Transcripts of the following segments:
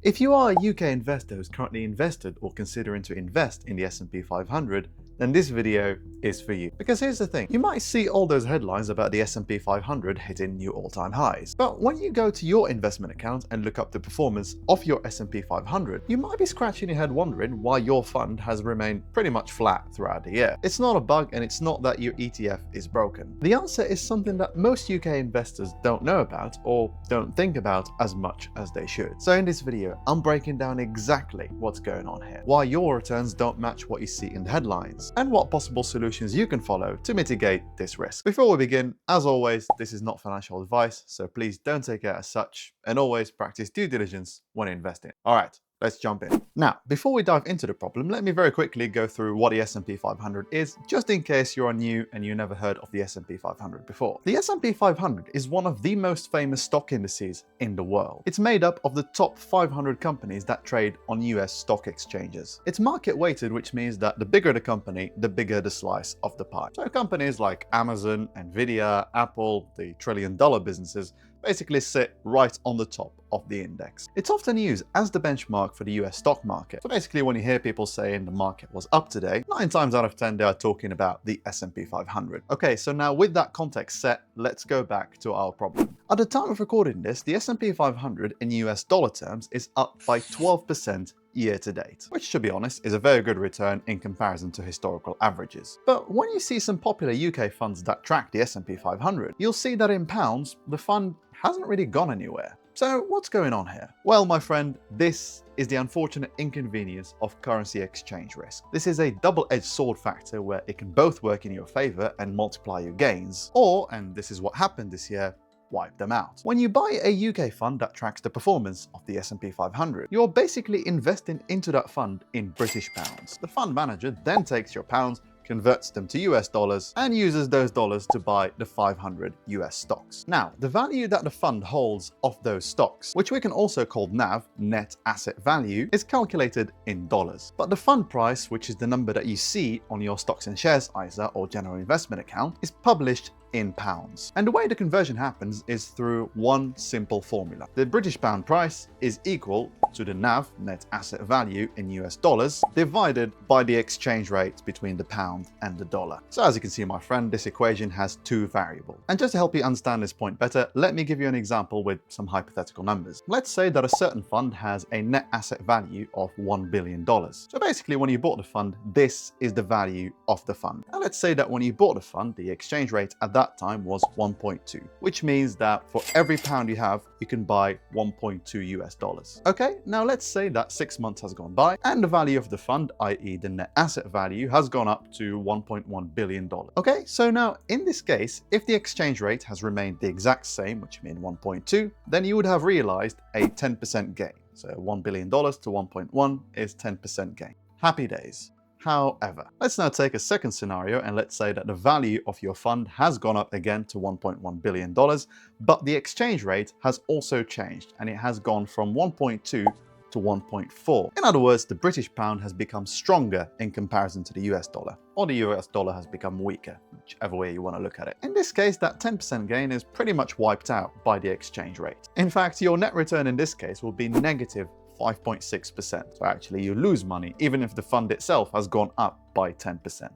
If you are a UK investor who's currently invested or considering to invest in the S&P 500, then this video is for you. Because here's the thing, you might see all those headlines about the S&P 500 hitting new all-time highs. But when you go to your investment account and look up the performance of your S&P 500, you might be scratching your head wondering why your fund has remained pretty much flat throughout the year. It's not a bug, and it's not that your ETF is broken. The answer is something that most UK investors don't know about or don't think about as much as they should. So in this video, I'm breaking down exactly what's going on here, why your returns don't match what you see in the headlines, and what possible solutions you can follow to mitigate this risk. Before we begin, as always, this is not financial advice, so please don't take it as such, and always practice due diligence when investing. Alright, let's jump in. Now, before we dive into the problem, let me very quickly go through what the S&P 500 is, just in case you are new and you never heard of the S&P 500 before. The S&P 500 is one of the most famous stock indices in the world. It's made up of the top 500 companies that trade on US stock exchanges. It's market weighted, which means that the bigger the company, the bigger the slice of the pie. So companies like Amazon, Nvidia, Apple, the trillion-dollar businesses, basically sit right on the top of the index. It's often used as the benchmark for the US stock market. So basically, when you hear people saying the market was up today, 9 times out of 10 they are talking about the S&P 500. Okay, so now with that context set, let's go back to our problem. At the time of recording this, the S&P 500 in US dollar terms is up by 12% year to date, which, to be honest, is a very good return in comparison to historical averages. But when you see some popular UK funds that track the S&P 500, you'll see that in pounds, the fund hasn't really gone anywhere. So what's going on here? Well, my friend, this is the unfortunate inconvenience of currency exchange risk. This is a double-edged sword factor where it can both work in your favor and multiply your gains, or, and this is what happened this year, wipe them out. When you buy a UK fund that tracks the performance of the S&P 500, you're basically investing into that fund in British pounds. The fund manager then takes your pounds, converts them to US dollars, and uses those dollars to buy the 500 US stocks. Now, the value that the fund holds of those stocks, which we can also call NAV, net asset value, is calculated in dollars. But the fund price, which is the number that you see on your stocks and shares ISA or general investment account, is published in pounds. And the way the conversion happens is through one simple formula. The British pound price is equal to the NAV, net asset value, in US dollars, divided by the exchange rate between the pound and the dollar. So as you can see, my friend, this equation has two variables. And just to help you understand this point better, let me give you an example with some hypothetical numbers. Let's say that a certain fund has a net asset value of $1 billion. So basically, when you bought the fund, this is the value of the fund. And let's say that when you bought the fund, the exchange rate at that time was 1.2, which means that for every pound you have, you can buy 1.2 US dollars. Okay, now let's say that 6 months has gone by and the value of the fund, i.e. the net asset value, has gone up to $1.1 billion. Okay, so now in this case, if the exchange rate has remained the exact same, which means 1.2, then you would have realized a 10% gain. So $1 billion to 1.1 is 10% gain. Happy days. However, let's now take a second scenario and let's say that the value of your fund has gone up again to $1.1 billion, but the exchange rate has also changed and it has gone from 1.2 to 1.4. In other words, the British pound has become stronger in comparison to the US dollar, or the US dollar has become weaker, whichever way you want to look at it. In this case, that 10% gain is pretty much wiped out by the exchange rate. In fact, your net return in this case will be negative 5.6%. So actually you lose money even if the fund itself has gone up by 10%.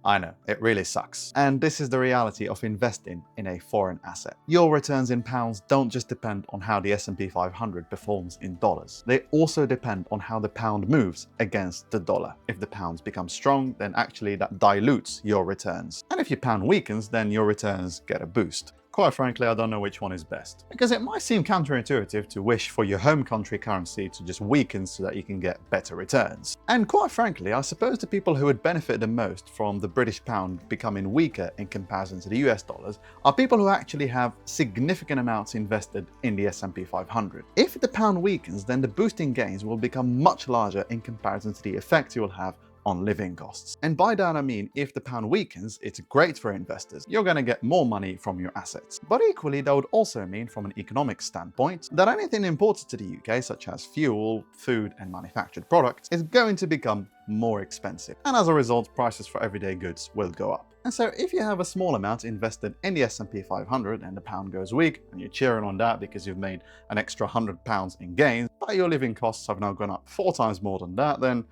I know, it really sucks. And this is the reality of investing in a foreign asset. Your returns in pounds don't just depend on how the S&P 500 performs in dollars. They also depend on how the pound moves against the dollar. If the pounds become strong, then actually that dilutes your returns. And if your pound weakens, then your returns get a boost. Quite frankly, I don't know which one is best. Because it might seem counterintuitive to wish for your home country currency to just weaken so that you can get better returns. And quite frankly, I suppose the people who would benefit the most from the British pound becoming weaker in comparison to the US dollars are people who actually have significant amounts invested in the S&P 500. If the pound weakens, then the boosting gains will become much larger in comparison to the effect you will have on living costs. And by that I mean, if the pound weakens, it's great for investors. You're going to get more money from your assets. But equally, that would also mean, from an economic standpoint, that anything imported to the UK, such as fuel, food, and manufactured products, is going to become more expensive. And as a result, prices for everyday goods will go up. And so if you have a small amount invested in the S&P 500 and the pound goes weak, and you're cheering on that because you've made an extra £100 in gains, but your living costs have now gone up 4 times more than that, then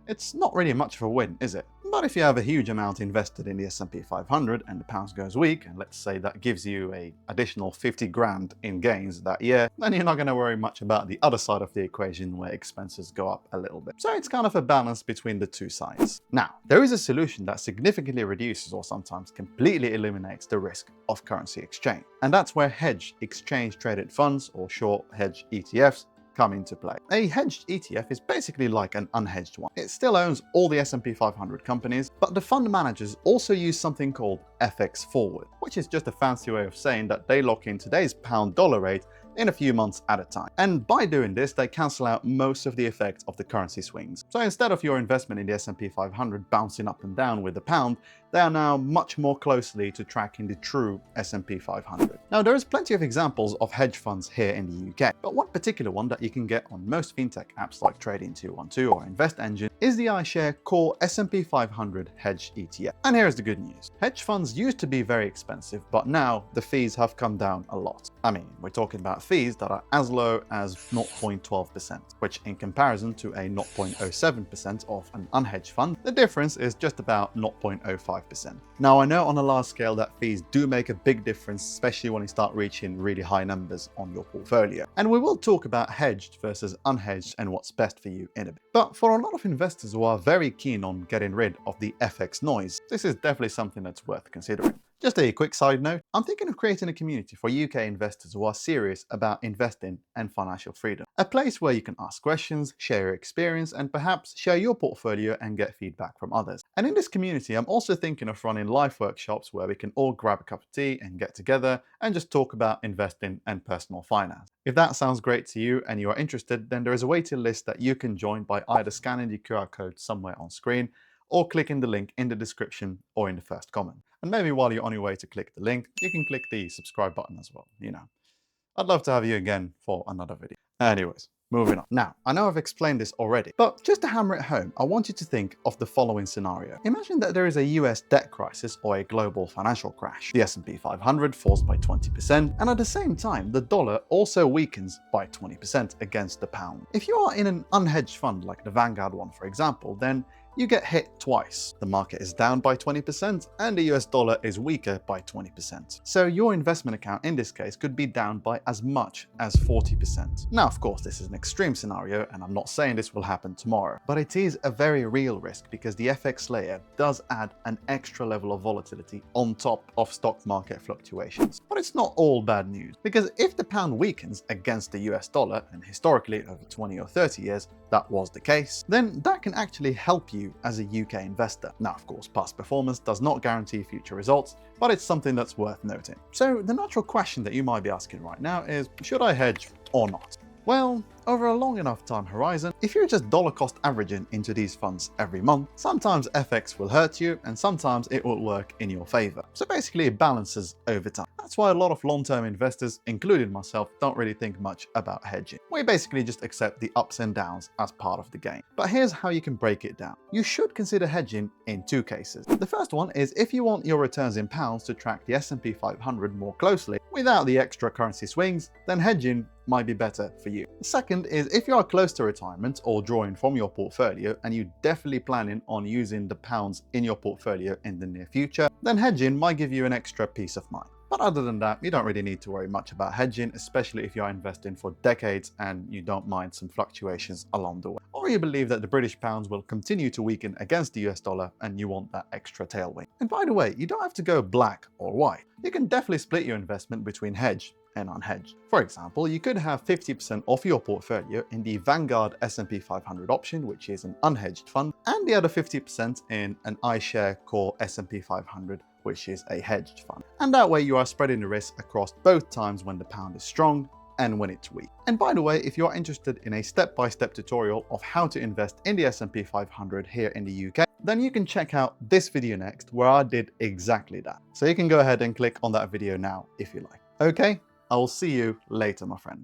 it's not really much of a win, is it? But if you have a huge amount invested in the S&P 500 and the pound goes weak, and let's say that gives you an additional 50 grand in gains that year, then you're not going to worry much about the other side of the equation where expenses go up a little bit. So it's kind of a balance between the two sides. Now, there is a solution that significantly reduces or sometimes completely eliminates the risk of currency exchange. And that's where hedge exchange traded funds, or short hedge ETFs, come into play. A hedged ETF is basically like an unhedged one. It still owns all the S&P 500 companies, but the fund managers also use something called FX forward, which is just a fancy way of saying that they lock in today's pound-dollar rate in a few months at a time. And by doing this, they cancel out most of the effect of the currency swings. So instead of your investment in the S&P 500 bouncing up and down with the pound, they are now much more closely to tracking the true S&P 500. Now, there is plenty of examples of hedge funds here in the UK, but one particular one that you can get on most fintech apps like Trading 212 or Invest Engine is the iShares Core S&P 500 Hedge ETF. And here's the good news. Hedge funds used to be very expensive, but now the fees have come down a lot. I mean, we're talking about fees that are as low as 0.12%, which in comparison to a 0.07% of an unhedged fund, the difference is just about 0.05%. Now, I know on a large scale that fees do make a big difference, especially when you start reaching really high numbers on your portfolio. And we will talk about hedged versus unhedged and what's best for you in a bit. But for a lot of investors who are very keen on getting rid of the FX noise, this is definitely something that's worth considering. Just a quick side note, I'm thinking of creating a community for UK investors who are serious about investing and financial freedom. A place where you can ask questions, share your experience, and perhaps share your portfolio and get feedback from others. And in this community, I'm also thinking of running live workshops where we can all grab a cup of tea and get together and just talk about investing and personal finance. If that sounds great to you and you are interested, then there is a waiting list that you can join by either scanning the QR code somewhere on screen or clicking the link in the description or in the first comment. And maybe while you're on your way to click the link, you can click the subscribe button as well. I'd love to have you again for another video. Anyways, moving on. Now, I know I've explained this already, but just to hammer it home, I want you to think of the following scenario. Imagine that there is a US debt crisis or a global financial crash. The S&P 500 falls by 20%, and at the same time, the dollar also weakens by 20% against the pound. If you are in an unhedged fund like the Vanguard one, for example, then you get hit twice. The market is down by 20% and the US dollar is weaker by 20%. So your investment account in this case could be down by as much as 40%. Now, of course, this is an extreme scenario and I'm not saying this will happen tomorrow, but it is a very real risk because the FX layer does add an extra level of volatility on top of stock market fluctuations. But it's not all bad news, because if the pound weakens against the US dollar, and historically over 20 or 30 years that was the case, then that can actually help you as a UK investor. Now, of course, past performance does not guarantee future results, but it's something that's worth noting. So the natural question that you might be asking right now is, should I hedge or not? Well, over a long enough time horizon, if you're just dollar cost averaging into these funds every month, sometimes FX will hurt you and sometimes it will work in your favor. So basically it balances over time. That's why a lot of long-term investors, including myself, don't really think much about hedging. We basically just accept the ups and downs as part of the game. But here's how you can break it down. You should consider hedging in two cases. The first one is if you want your returns in pounds to track the S&P 500 more closely without the extra currency swings, then hedging might be better for you. The second is if you are close to retirement or drawing from your portfolio and you're definitely planning on using the pounds in your portfolio in the near future, then hedging might give you an extra peace of mind. But other than that, you don't really need to worry much about hedging, especially if you're investing for decades and you don't mind some fluctuations along the way. Or you believe that the British pounds will continue to weaken against the US dollar and you want that extra tailwind. And by the way, you don't have to go black or white. You can definitely split your investment between hedged and unhedged. For example, you could have 50% of your portfolio in the Vanguard S&P 500 option, which is an unhedged fund, and the other 50% in an iShares Core S&P 500, which is a hedged fund. And that way you are spreading the risk across both times when the pound is strong and when it's weak. And by the way, if you're interested in a step-by-step tutorial of how to invest in the S&P 500 here in the UK, then you can check out this video next where I did exactly that. So you can go ahead and click on that video now if you like. Okay, I will see you later, my friend.